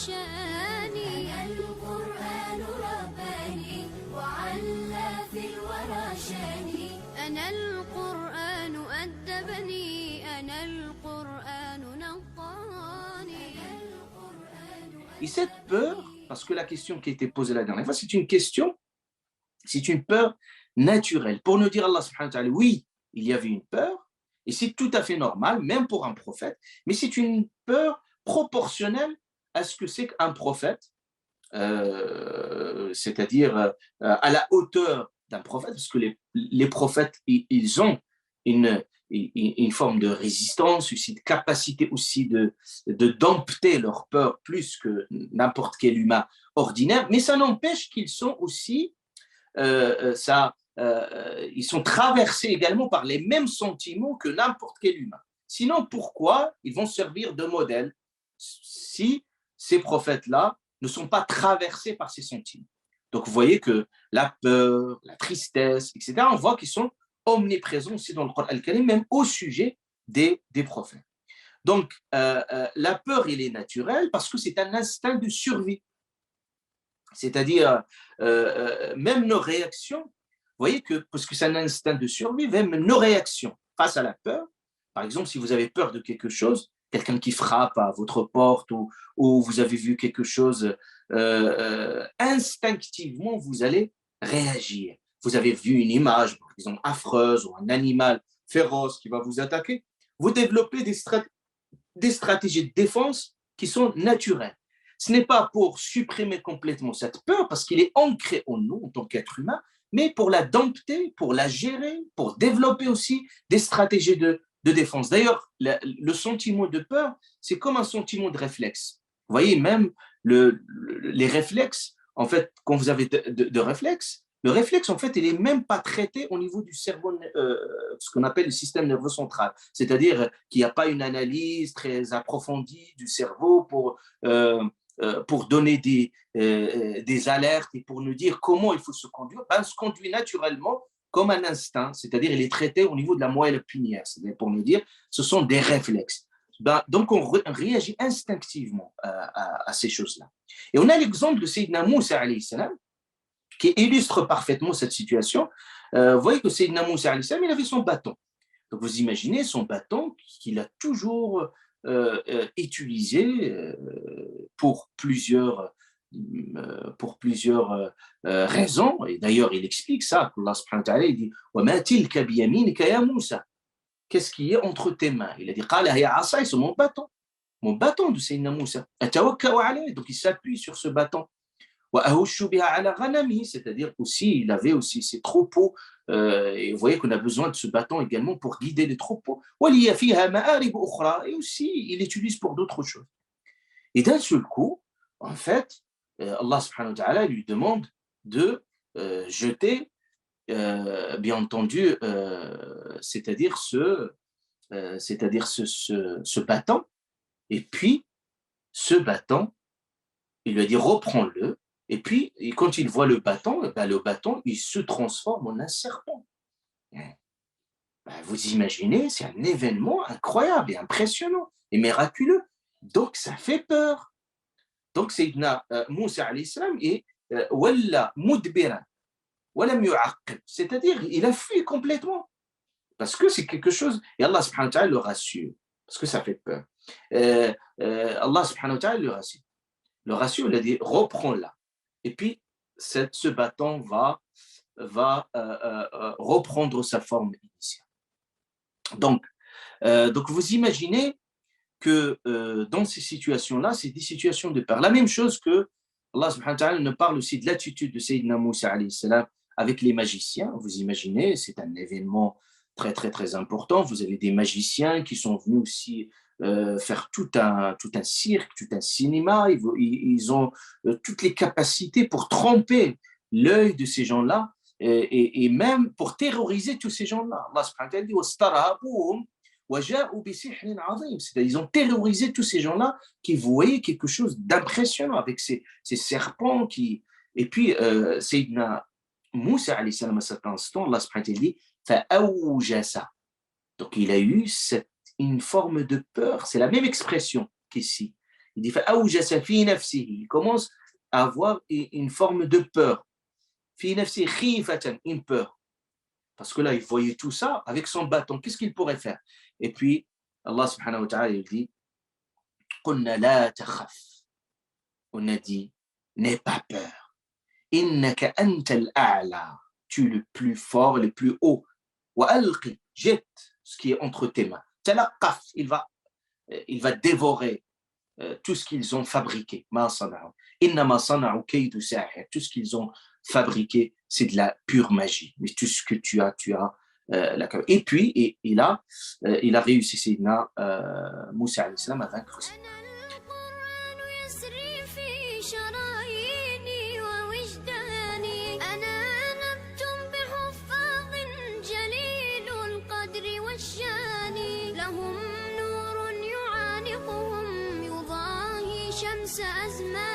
شاني. أنا القرآن رباني وعلى في الورى شاني. أنا القرآن أدبني. أنا القرآن نقاني. Et cette peur, parce que la question qui a été posée la dernière fois, c'est une peur naturelle. Pour nous dire Allah subhanahu wa ta'ala, oui, il y avait une peur, et c'est tout à fait normal, même pour un prophète, mais c'est une peur proportionnelle à ce que c'est qu'un prophète, c'est-à-dire à la hauteur d'un prophète, parce que les prophètes, ils ont une forme de résistance, une capacité aussi de dompter leur peur plus que n'importe quel humain ordinaire, mais ça n'empêche qu'ils sont aussi, ils sont traversés également par les mêmes sentiments que n'importe quel humain. Sinon, pourquoi ils vont servir de modèle si ces prophètes-là ne sont pas traversés par ces sentiments? Donc, vous voyez que la peur, la tristesse, etc., on voit qu'ils sont omniprésents aussi dans le Coran al-Karim, même au sujet des prophètes. Donc, la peur, il est naturel parce que c'est un instinct de survie. C'est-à-dire, même nos réactions, vous voyez que, parce que c'est un instinct de survie, même nos réactions face à la peur, par exemple, si vous avez peur de quelque chose, quelqu'un qui frappe à votre porte ou vous avez vu quelque chose, instinctivement, vous allez réagir. Vous avez vu une image, par exemple, affreuse ou un animal féroce qui va vous attaquer, vous développez des stratégies de défense qui sont naturelles. Ce n'est pas pour supprimer complètement cette peur, parce qu'il est ancré en nous, en tant qu'être humain, mais pour la dompter, pour la gérer, pour développer aussi des stratégies de défense. D'ailleurs, le sentiment de peur, c'est comme un sentiment de réflexe. Vous voyez, même les réflexes, en fait, quand vous avez de réflexes, le réflexe, en fait, il n'est même pas traité au niveau du cerveau, ce qu'on appelle le système nerveux central. C'est-à-dire qu'il n'y a pas une analyse très approfondie du cerveau pour donner des alertes et pour nous dire comment il faut se conduire. Ben, on se conduit naturellement comme un instinct, c'est-à-dire il est traité au niveau de la moelle épinière, c'est-à-dire pour nous dire ce sont des réflexes. Ben, donc on réagit instinctivement à ces choses-là. Et on a l'exemple de Sayyidina Moussa alayhi salam, qui illustre parfaitement cette situation. Vous voyez que Sayyidina Moussa alayhi salam, il avait son bâton. Donc vous imaginez son bâton qu'il a toujours utilisé pour plusieurs raisons. Et d'ailleurs, il explique ça. Allah subhanahu wa ta'ala, il dit وَمَا تِلْكَ بِيَمِينِكَ يَا مُوسَى. Qu'est-ce qui est entre tes mains? Il a dit قَالَ هِيَ عَصَايَ, c'est mon bâton de Sayyidina Moussa. أَتَوَكَّأُ عَلَيْهِ, donc il s'appuie sur ce bâton. C'est-à-dire aussi, il avait aussi ses troupeaux, et vous voyez qu'on a besoin de ce bâton également pour guider les troupeaux. Et aussi, il l'utilise pour d'autres choses. Et d'un seul coup, en fait, Allah subhanahu wa ta'ala lui demande de jeter, bien entendu, c'est-à-dire ce bâton, et puis ce bâton, il lui a dit reprends-le. Et puis, quand il voit le bâton, il se transforme en un serpent. Vous imaginez, c'est un événement incroyable et impressionnant et miraculeux. Donc, ça fait peur. Donc, Sayyidina Moussa alayhi salam est walla mudbiran, walam yu'aqqib. C'est-à-dire, il a fui complètement. Parce que c'est quelque chose, et Allah subhanahu wa ta'ala le rassure, parce que ça fait peur. Allah subhanahu wa ta'ala le rassure. Le rassure, il a dit reprends-la. Et puis, ce bâton va reprendre sa forme initiale. Donc vous imaginez que dans ces situations-là, c'est des situations de peur. La même chose que Allah subhanahu wa ta'ala nous parle aussi de l'attitude de Sayyidina Moussa alayhi salam avec les magiciens. Vous imaginez, c'est un événement très, très, très important. Vous avez des magiciens qui sont venus aussi faire tout un cirque, tout un cinéma. Ils ont toutes les capacités pour tromper l'œil de ces gens-là et même pour terroriser tous ces gens-là. Allah subhanahu wa ta'ala dit c'est-à-dire ils ont terrorisé tous ces gens-là qui voyaient quelque chose d'impressionnant avec ces serpents qui... Et puis, Sayyidina Moussa alayhi salam à cet instant, Allah subhanahu wa ta'ala dit fa'awjasa. Donc il a eu une forme de peur, c'est la même expression qu'ici. Il dit فأوجس في نفسه. Il commence à avoir une forme de peur. في نفسه خيفة, une peur. Parce que là, il voyait tout ça avec son bâton. Qu'est-ce qu'il pourrait faire? Et puis, Allah subhanahu wa ta'ala, il dit قلنا لا تخف. On a dit, n'aie pas peur. إنك أنت الأعلى. Tu es le plus fort, le plus haut. وألقي, jette ce qui est entre tes mains. تلقف, il va dévorer tout ce qu'ils ont fabriqué. ما صنعوا. إنما صنعوا كيد ساحر. Tout ce qu'ils ont fabriqué, c'est de la pure magie. Mais tout ce que tu as et puis il a réussi Sayyidina Moussa alayhi salam à vaincre ça. شمس أزمان